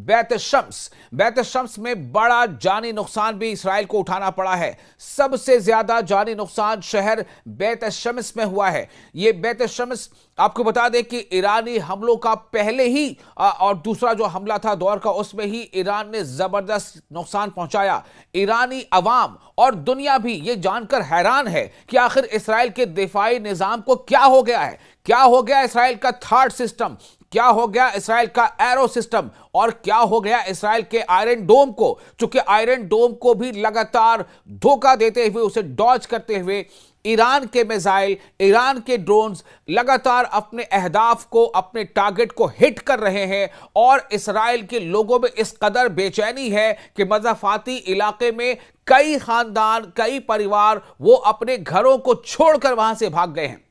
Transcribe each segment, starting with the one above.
बैत शम्स में बड़ा जानी नुकसान भी इसराइल को उठाना पड़ा है। सबसे ज्यादा जानी नुकसान शहर बैत शम्स में हुआ है। ये बैत शम्स आपको बता दें कि ईरानी हमलों का पहले ही और दूसरा जो हमला था दौर का, उसमें ही ईरान ने जबरदस्त नुकसान पहुंचाया। ईरानी अवाम और दुनिया भी ये जानकर हैरान है कि आखिर इसराइल के दिफाई निजाम को क्या हो गया है। क्या हो गया इसराइल का थार्ड सिस्टम, क्या हो गया इसराइल का एरो सिस्टम, और क्या हो गया इसराइल के आयरन डोम को। चूंकि आयरन डोम को भी लगातार धोखा देते हुए, उसे डॉज करते हुए ईरान के मिसाइल, ईरान के ड्रोन्स लगातार अपने अहदाफ को, अपने टारगेट को हिट कर रहे हैं। और इसराइल के लोगों में इस कदर बेचैनी है कि मज़ाफाती इलाके में कई खानदान, कई परिवार वो अपने घरों को छोड़कर वहां से भाग गए हैं।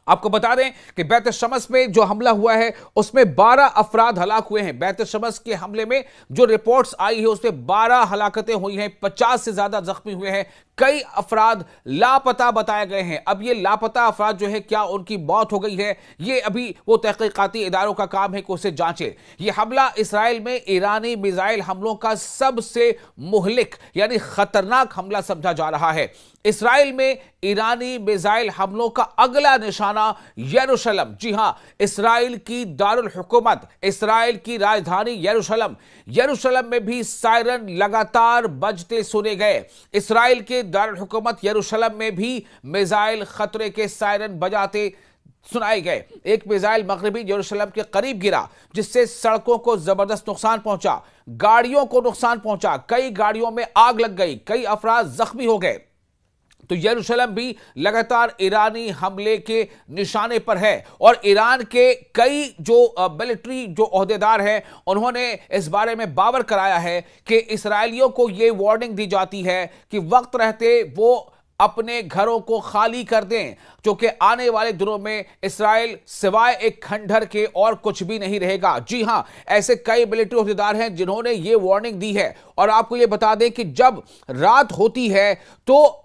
आपको बता दें कि बैत शम्स में जो हमला हुआ है उसमें 12 अफराद हलाक हुए हैं। बैत शम्स के हमले में जो रिपोर्ट्स आई है उसमें 12 हलाकतें हुई हैं, 50 से ज्यादा जख्मी हुए हैं, कई अफराद लापता बताए गए हैं। अब ये लापता अफराद जो है, क्या उनकी मौत हो गई है, ये अभी वो तहकीकाती इदारों का काम है कि उसे जांचे। ये हमला इसराइल में ईरानी मिसाइल हमलों का सबसे मुहलिक यानी खतरनाक हमला समझा जा रहा है। इसराइल में ईरानी मिसाइल हमलों का अगला निशाना यरूशलेम, जी हां, इसराइल की दारुल हुकूमत, इसराइल की राजधानी यरूशलेम में भी सायरन लगातार बजते सुने गए। इसराइल के दारुल हुकूमत यरूशलेम में भी मिसाइल खतरे के सायरन बजाते सुनाए गए। एक मिसाइल मगरबी यरूशलेम के करीब गिरा जिससे सड़कों को जबरदस्त नुकसान पहुंचा, गाड़ियों को नुकसान पहुंचा, कई गाड़ियों में आग लग गई, कई अफराद जख्मी हो गए। तो यरूशलेम भी लगातार ईरानी हमले के निशाने पर है। और ईरान के कई जो मिलिट्री जो ओहदेदार हैं उन्होंने इस बारे में बावर कराया है कि इसराइलियों को यह वार्निंग दी जाती है कि वक्त रहते वो अपने घरों को खाली कर दें, क्योंकि आने वाले दिनों में इसराइल सिवाय एक खंडहर के और कुछ भी नहीं रहेगा। जी हां, ऐसे कई मिलिट्री ओहदेदार हैं जिन्होंने यह वार्निंग दी है। और आपको यह बता दें कि जब रात होती है तो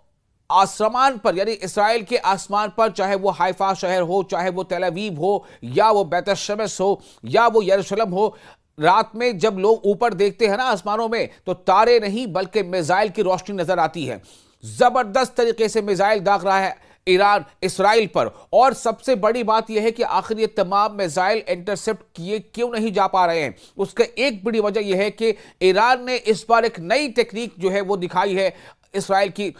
आसमान पर यानी इसराइल के आसमान पर, चाहे वो हाइफा शहर हो, चाहे वो तेल अवीव हो, या वो बैत शम्स हो, या वो यरूशलेम हो, रात में जब लोग ऊपर देखते हैं ना आसमानों में, तो तारे नहीं बल्कि मिसाइल की रोशनी नजर आती है। जबरदस्त तरीके से मिसाइल दाग रहा है ईरान इसराइल पर। और सबसे बड़ी बात यह है कि आखिर ये तमाम मिसाइल इंटरसेप्ट किए क्यों नहीं जा पा रहे हैं। उसका एक बड़ी वजह यह है कि ईरान ने इस बार एक नई टेक्निक जो है वो दिखाई है इसराइल की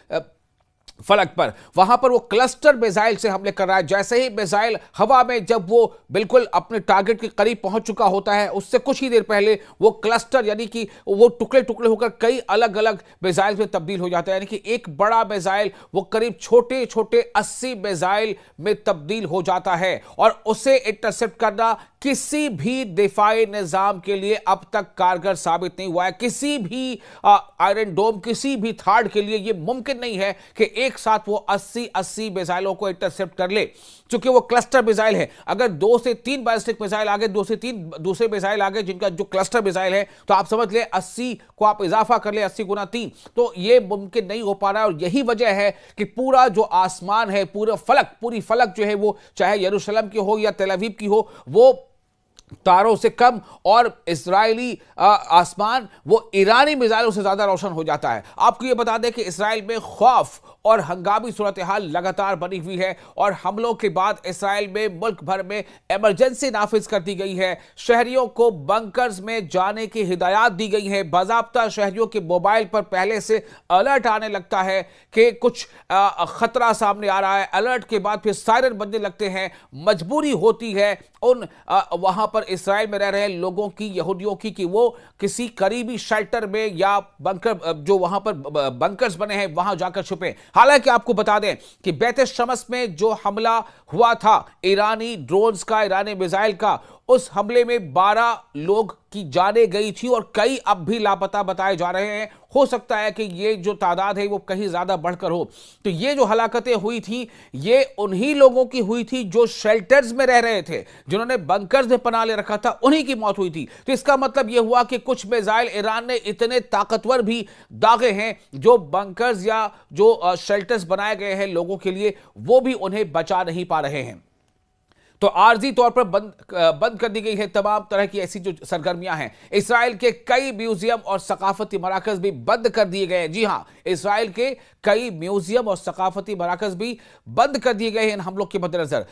फलक पर। वहां पर वो क्लस्टर मिसाइल से हमले कर रहा है। जैसे ही मिसाइल हवा में जब वो बिल्कुल अपने टारगेट के करीब पहुंच चुका होता है, उससे कुछ ही देर पहले वो क्लस्टर यानी कि वो टुकड़े टुकड़े होकर कई अलग अलग मिसाइल में तब्दील हो जाता है। यानी कि एक बड़ा मिसाइल वो करीब छोटे छोटे 80 मिसाइल में तब्दील हो जाता है। और उसे इंटरसेप्ट करना किसी भी दिफाई निजाम के लिए अब तक कारगर साबित नहीं हुआ है। किसी भी आयरन डोम, किसी भी थार्ड के लिए यह मुमकिन नहीं है कि एक साथ वो 80 मिसाइलों को इंटरसेप्ट कर ले, क्योंकि वो क्लस्टर मिसाइल है। अगर 2 से 3 बैलिस्टिक मिसाइल आगे, 2 से 3 दूसरे मिसाइल आगे जिनका जो क्लस्टर मिसाइल है, तो आप समझ ले 80 को आप इजाफा कर ले, 80 गुना 3, तो ये मुमकिन नहीं हो पा रहा है। और यही वजह है कि पूरा जो आसमान है, पूरी फलक जो है वो, चाहे यरूशलेम की हो या तेल अवीव की हो, वो तारों से कम, और इजरायली आसमान वो ईरानी मिसाइलों से ज्यादा रोशन हो जाता है। आपको ये बता दें कि इसराइल में खौफ और हंगामी सूरत हाल लगातार बनी हुई है। और हमलों के बाद इसराइल में मुल्क भर में इमरजेंसी नाफिज कर दी गई है। शहरियों को बंकर्स में जाने की हिदायत दी गई है। बाज़ाब्ता शहरियों के मोबाइल पर पहले से अलर्ट आने लगता है कि कुछ खतरा सामने आ रहा है। अलर्ट के बाद फिर सायरन बजने लगते हैं। मजबूरी होती है उन वहां पर इसराइल में रह रहे लोगों की, यहूदियों की, कि वो किसी करीबी शेल्टर में या बंकर, जो वहां पर बंकर्स बने हैं, वहां जाकर छुपे। हालांकि आपको बता दें कि बैत शम्स में जो हमला हुआ था ईरानी ड्रोन्स का, ईरानी मिसाइल का, उस हमले में 12 लोग की जानें गई थी और कई अब भी लापता बताए जा रहे हैं। हो सकता है कि ये जो तादाद है वो कहीं ज्यादा बढ़कर हो। तो ये जो हलाकतें हुई थी ये उन्हीं लोगों की हुई थी जो शेल्टर्स में रह रहे थे, जिन्होंने बंकर्स में पनाह ले रखा था, उन्हीं की मौत हुई थी। तो इसका मतलब यह हुआ कि कुछ मिसाइल ईरान ने इतने ताकतवर भी दागे हैं जो बंकर्स या जो शेल्टर्स बनाए गए हैं लोगों के लिए, वो भी उन्हें बचा नहीं पा रहे हैं। तो आर्जी तौर पर बंद कर दी गई है तमाम तरह की ऐसी जो सरगर्मियां हैं। इसराइल के कई म्यूजियम और सकाफती मराकज भी बंद कर दिए गए हैं। जी हां, इसराइल के कई म्यूजियम और सकाफती मराकज भी बंद कर दिए गए हैं इन हमलों के मद्देनजर।